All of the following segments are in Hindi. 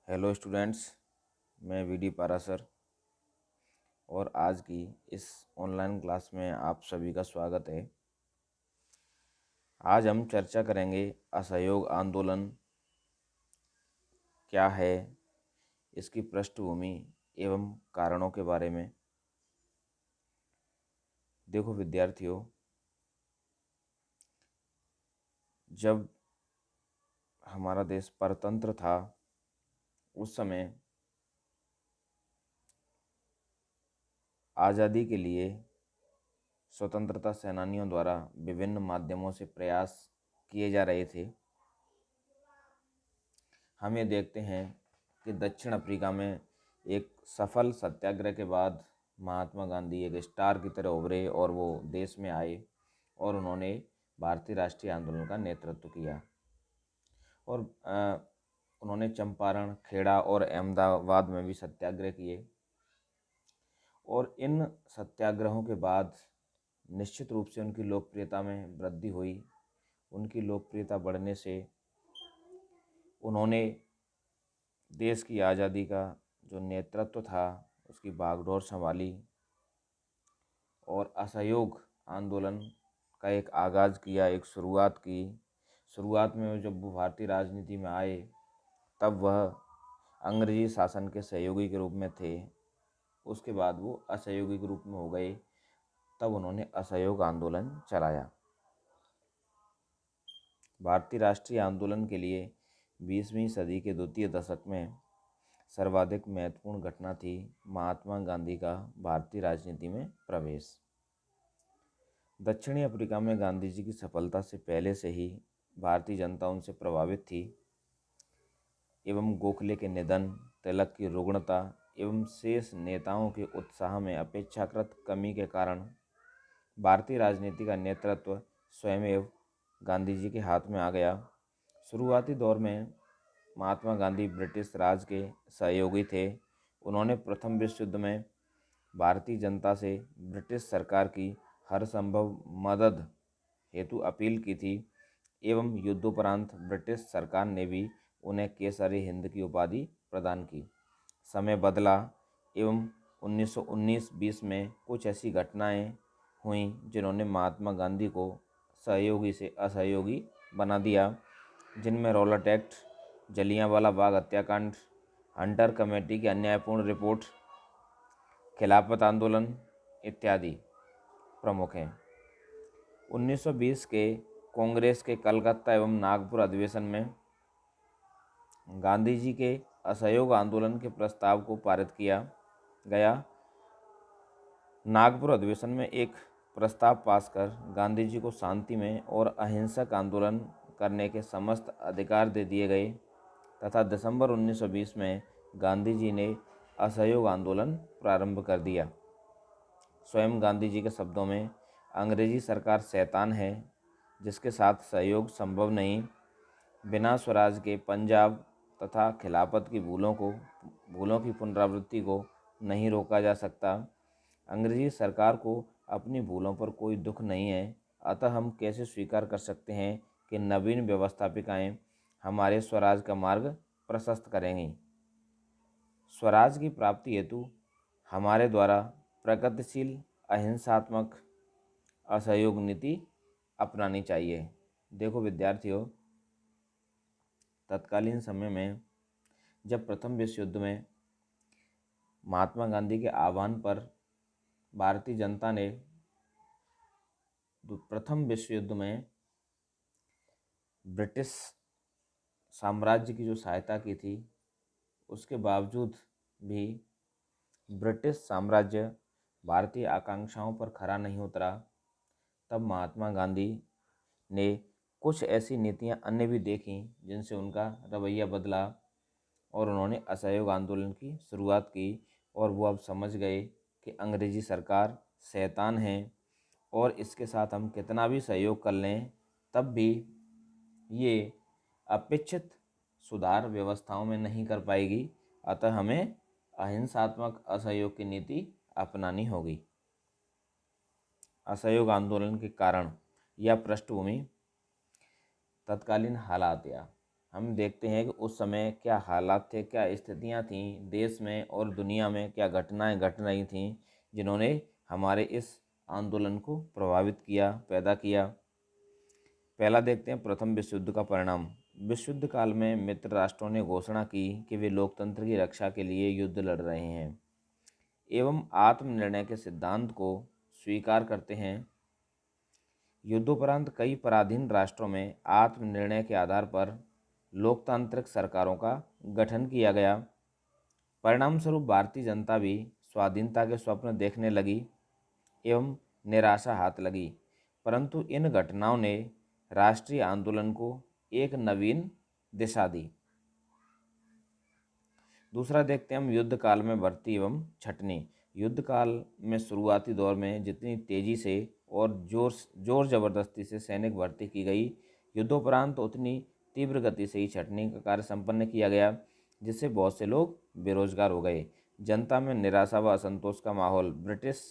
हेलो स्टूडेंट्स, मैं वीडी पारासर और आज की इस ऑनलाइन क्लास में आप सभी का स्वागत है। आज हम चर्चा करेंगे असहयोग आंदोलन क्या है, इसकी पृष्ठभूमि एवं कारणों के बारे में। देखो विद्यार्थियों, जब हमारा देश परतंत्र था उस समय आज़ादी के लिए स्वतंत्रता सेनानियों द्वारा विभिन्न माध्यमों से प्रयास किए जा रहे थे। हम ये देखते हैं कि दक्षिण अफ्रीका में एक सफल सत्याग्रह के बाद महात्मा गांधी एक स्टार की तरह उभरे और वो देश में आए और उन्होंने भारतीय राष्ट्रीय आंदोलन का नेतृत्व किया और उन्होंने चंपारण, खेड़ा और अहमदाबाद में भी सत्याग्रह किए। और इन सत्याग्रहों के बाद निश्चित रूप से उनकी लोकप्रियता में वृद्धि हुई। उनकी लोकप्रियता बढ़ने से उन्होंने देश की आज़ादी का जो नेतृत्व था उसकी बागडोर संभाली और असहयोग आंदोलन का एक आगाज़ किया, एक शुरुआत की। शुरुआत में जब वो भारतीय राजनीति में आए तब वह अंग्रेजी शासन के सहयोगी के रूप में थे। उसके बाद वो असहयोगी के रूप में हो गए, तब उन्होंने असहयोग आंदोलन चलाया। भारतीय राष्ट्रीय आंदोलन के लिए 20वीं सदी के द्वितीय दशक में सर्वाधिक महत्वपूर्ण घटना थी महात्मा गांधी का भारतीय राजनीति में प्रवेश। दक्षिणी अफ्रीका में गांधी जी की सफलता से पहले से ही भारतीय जनता उनसे प्रभावित थी एवं गोखले के निधन, तिलक की रुग्णता एवं शेष नेताओं के उत्साह में अपेक्षाकृत कमी के कारण भारतीय राजनीति का नेतृत्व स्वयं गांधी जी के हाथ में आ गया। शुरुआती दौर में महात्मा गांधी ब्रिटिश राज के सहयोगी थे। उन्होंने प्रथम विश्व युद्ध में भारतीय जनता से ब्रिटिश सरकार की हर संभव मदद हेतु अपील की थी एवं युद्धोपरांत ब्रिटिश सरकार ने भी उन्हें केसरी हिंद की उपाधि प्रदान की। समय बदला एवं 1919-20 में कुछ ऐसी घटनाएं हुईं जिन्होंने महात्मा गांधी को सहयोगी से असहयोगी बना दिया, जिनमें रॉलेट एक्ट, जलियांवाला बाग हत्याकांड, हंटर कमेटी की अन्यायपूर्ण रिपोर्ट, खिलाफत आंदोलन इत्यादि प्रमुख हैं। 1920 के कांग्रेस के कलकत्ता एवं नागपुर अधिवेशन में गांधी जी के असहयोग आंदोलन के प्रस्ताव को पारित किया गया। नागपुर अधिवेशन में एक प्रस्ताव पास कर गांधी जी को शांति में और अहिंसक आंदोलन करने के समस्त अधिकार दे दिए गए तथा दिसंबर 1920 में गांधी जी ने असहयोग आंदोलन प्रारंभ कर दिया। स्वयं गांधी जी के शब्दों में, अंग्रेजी सरकार शैतान है जिसके साथ सहयोग संभव नहीं। बिना स्वराज के पंजाब तथा खिलाफत की भूलों की पुनरावृत्ति को नहीं रोका जा सकता। अंग्रेजी सरकार को अपनी भूलों पर कोई दुख नहीं है, अतः हम कैसे स्वीकार कर सकते हैं कि नवीन व्यवस्थापिकाएं हमारे स्वराज का मार्ग प्रशस्त करेंगी। स्वराज की प्राप्ति हेतु हमारे द्वारा प्रगतिशील, अहिंसात्मक असहयोग नीति अपनानी चाहिए। देखो विद्यार्थियों, तत्कालीन समय में जब प्रथम विश्व युद्ध में महात्मा गांधी के आह्वान पर भारतीय जनता ने प्रथम विश्व युद्ध में ब्रिटिश साम्राज्य की जो सहायता की थी, उसके बावजूद भी ब्रिटिश साम्राज्य भारतीय आकांक्षाओं पर खरा नहीं उतरा। तब महात्मा गांधी ने कुछ ऐसी नीतियां अन्य भी देखी जिनसे उनका रवैया बदला और उन्होंने असहयोग आंदोलन की शुरुआत की। और वो अब समझ गए कि अंग्रेजी सरकार शैतान है और इसके साथ हम कितना भी सहयोग कर लें तब भी ये अपेक्षित सुधार व्यवस्थाओं में नहीं कर पाएगी, अतः हमें अहिंसात्मक असहयोग की नीति अपनानी होगी। असहयोग आंदोलन के कारण या पृष्ठभूमि, तत्कालीन हालात या हम देखते हैं कि उस समय क्या हालात थे, क्या स्थितियां थीं देश में और दुनिया में, क्या घटनाएं घट रही थीं जिन्होंने हमारे इस आंदोलन को प्रभावित किया, पैदा किया। पहला देखते हैं प्रथम विश्व युद्ध का परिणाम। विश्व युद्ध काल में मित्र राष्ट्रों ने घोषणा की कि वे लोकतंत्र की रक्षा के लिए युद्ध लड़ रहे हैं एवं आत्मनिर्णय के सिद्धांत को स्वीकार करते हैं। युद्धोपरांत कई पराधीन राष्ट्रों में आत्मनिर्णय के आधार पर लोकतांत्रिक सरकारों का गठन किया गया। परिणामस्वरूप भारतीय जनता भी स्वाधीनता के स्वप्न देखने लगी एवं निराशा हाथ लगी। परंतु इन घटनाओं ने राष्ट्रीय आंदोलन को एक नवीन दिशा दी। दूसरा देखते हैं हम युद्ध काल में भर्ती एवं छंटनी। युद्ध काल में शुरुआती दौर में जितनी तेजी से और जोर जबरदस्ती से सैनिक भर्ती की गई, युद्धोपरांत उतनी तीव्र गति से ही छंटनी का कार्य संपन्न किया गया, जिससे बहुत से लोग बेरोजगार हो गए। जनता में निराशा व असंतोष का माहौल। ब्रिटिश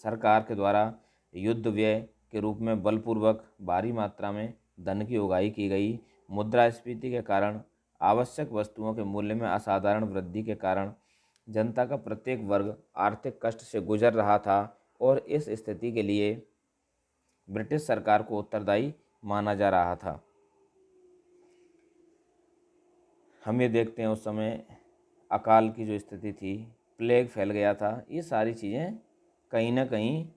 सरकार के द्वारा युद्ध व्यय के रूप में बलपूर्वक भारी मात्रा में धन की उगाही की गई। मुद्रास्फीति के कारण आवश्यक वस्तुओं के मूल्य में असाधारण वृद्धि के कारण जनता का प्रत्येक वर्ग आर्थिक कष्ट से गुजर रहा था और इस स्थिति के लिए ब्रिटिश सरकार को उत्तरदायी माना जा रहा था। हम ये देखते हैं उस समय अकाल की जो स्थिति थी, प्लेग फैल गया था, ये सारी चीज़ें कहीं ना कहीं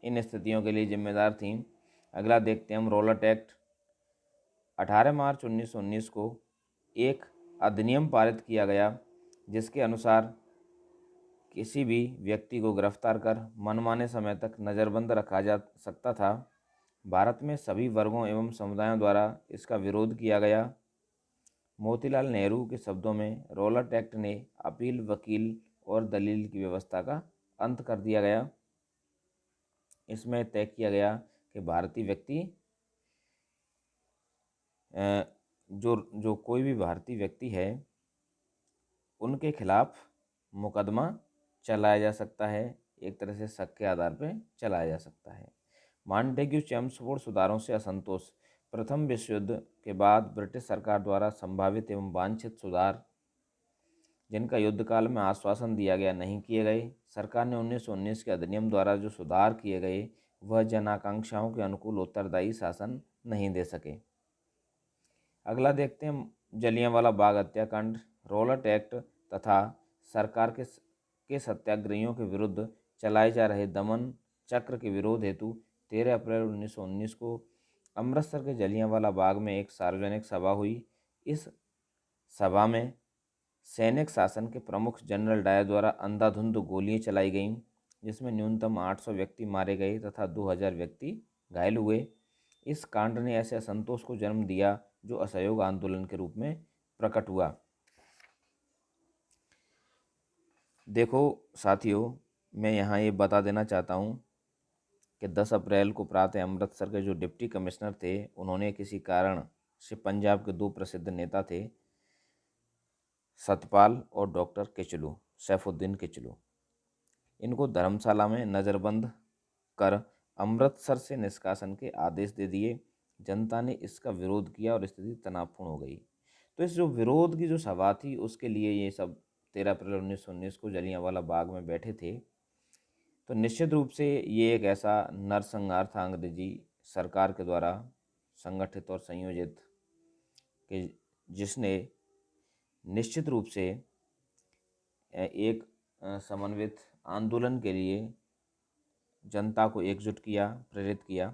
इन स्थितियों के लिए जिम्मेदार थीं। अगला देखते हैं हम रॉलेट एक्ट। 18 मार्च 1919 को एक अधिनियम पारित किया गया, जिसके अनुसार किसी भी व्यक्ति को गिरफ्तार कर मनमाने समय तक नज़रबंद रखा जा सकता था। भारत में सभी वर्गों एवं समुदायों द्वारा इसका विरोध किया गया। मोतीलाल नेहरू के शब्दों में, रॉलेट एक्ट ने अपील, वकील और दलील की व्यवस्था का अंत कर दिया गया। इसमें तय किया गया कि भारतीय व्यक्ति जो जो कोई भी भारतीय व्यक्ति है उनके खिलाफ मुकदमा चलाया जा सकता है, एक तरह से शक के आधार पर चलाया जा सकता है। मॉन्टेग्यू चेम्सफोर्ड सुधारों से असंतोष। प्रथम विश्व युद्ध के बाद ब्रिटिश सरकार द्वारा संभावित एवं वांछित सुधार, जिनका युद्धकाल में आश्वासन दिया गया, नहीं किए गए। सरकार ने 1919 के अधिनियम द्वारा जो सुधार किए गए वह जन आकांक्षाओं के अनुकूल उत्तरदायी शासन नहीं दे सके। अगला देखते हैं जलियांवाला बाग हत्याकांड। रॉलेट एक्ट तथा सरकार के सत्याग्रहियों के विरुद्ध चलाए जा रहे दमन चक्र के विरोध हेतु 13 अप्रैल 1919 को अमृतसर के जलियांवाला बाग में एक सार्वजनिक सभा हुई। इस सभा में सैनिक शासन के प्रमुख जनरल डायर द्वारा अंधाधुंध गोलियां चलाई गईं, जिसमें न्यूनतम 800 व्यक्ति मारे गए तथा 2000 व्यक्ति घायल हुए। इस कांड ने ऐसे असंतोष को जन्म दिया जो असहयोग आंदोलन के रूप में प्रकट हुआ। देखो साथियों, मैं यहाँ ये बता देना चाहता हूँ कि 10 अप्रैल को प्रातः अमृतसर के जो डिप्टी कमिश्नर थे, उन्होंने किसी कारण से पंजाब के दो प्रसिद्ध नेता थे, सतपाल और डॉक्टर किचलू, सैफुद्दीन किचलू, इनको धर्मशाला में नज़रबंद कर अमृतसर से निष्कासन के आदेश दे दिए। जनता ने इसका विरोध किया और स्थिति तनावपूर्ण हो गई। तो इस जो विरोध की जो सभा थी उसके लिए ये सब 13 अप्रैल 1919 को जलियांवाला बाग में बैठे थे। तो निश्चित रूप से ये एक ऐसा नरसंहार था अंग्रेजी सरकार के द्वारा संगठित और संयोजित, कि जिसने निश्चित रूप से एक समन्वित आंदोलन के लिए जनता को एकजुट किया, प्रेरित किया।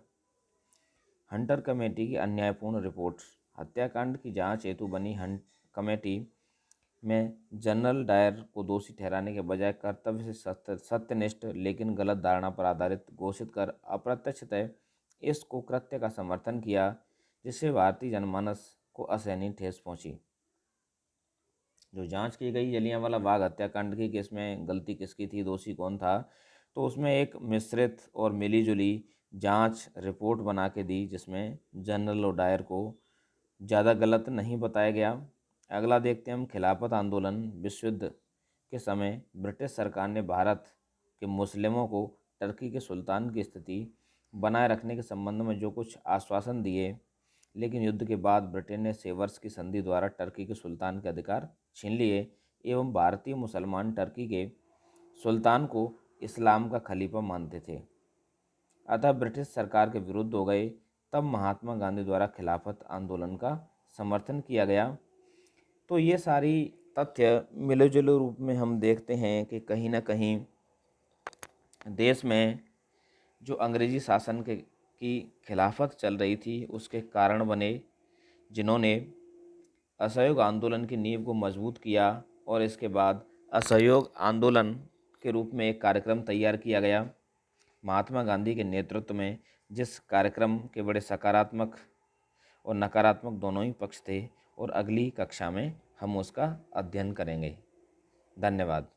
हंटर कमेटी की अन्यायपूर्ण रिपोर्ट। हत्याकांड की जांच हेतु बनी कमेटी में जनरल डायर को दोषी ठहराने के बजाय कर्तव्य से सत्यनिष्ठ लेकिन गलत धारणा पर आधारित घोषित कर अप्रत्यक्षतः इस कुकृत्य का समर्थन किया, जिससे भारतीय जनमानस को असहनीय ठेस पहुंची। जो जांच की गई जलियांवाला बाग हत्याकांड की कि इसमें गलती किसकी थी, दोषी कौन था, तो उसमें एक मिश्रित और मिलीजुली जांच रिपोर्ट बना के दी, जिसमें जनरल और डायर को ज़्यादा गलत नहीं बताया गया। अगला देखते हैं हम खिलाफत आंदोलन। विश्व युद्ध के समय ब्रिटिश सरकार ने भारत के मुस्लिमों को टर्की के सुल्तान की स्थिति बनाए रखने के संबंध में जो कुछ आश्वासन दिए, लेकिन युद्ध के बाद ब्रिटेन ने सेवर्स की संधि द्वारा टर्की के सुल्तान के अधिकार छीन लिए एवं भारतीय मुसलमान टर्की के सुल्तान को इस्लाम का खलीफा मानते थे, अतः ब्रिटिश सरकार के विरुद्ध हो गए। तब महात्मा गांधी द्वारा खिलाफत आंदोलन का समर्थन किया गया। तो ये सारी तथ्य मिले जुले रूप में हम देखते हैं कि कहीं ना कहीं देश में जो अंग्रेजी शासन के की खिलाफत चल रही थी उसके कारण बने, जिन्होंने असहयोग आंदोलन की नींव को मजबूत किया। और इसके बाद असहयोग आंदोलन के रूप में एक कार्यक्रम तैयार किया गया महात्मा गांधी के नेतृत्व में, जिस कार्यक्रम के बड़े सकारात्मक और नकारात्मक दोनों ही पक्ष थे। और अगली कक्षा में हम उसका अध्ययन करेंगे। धन्यवाद।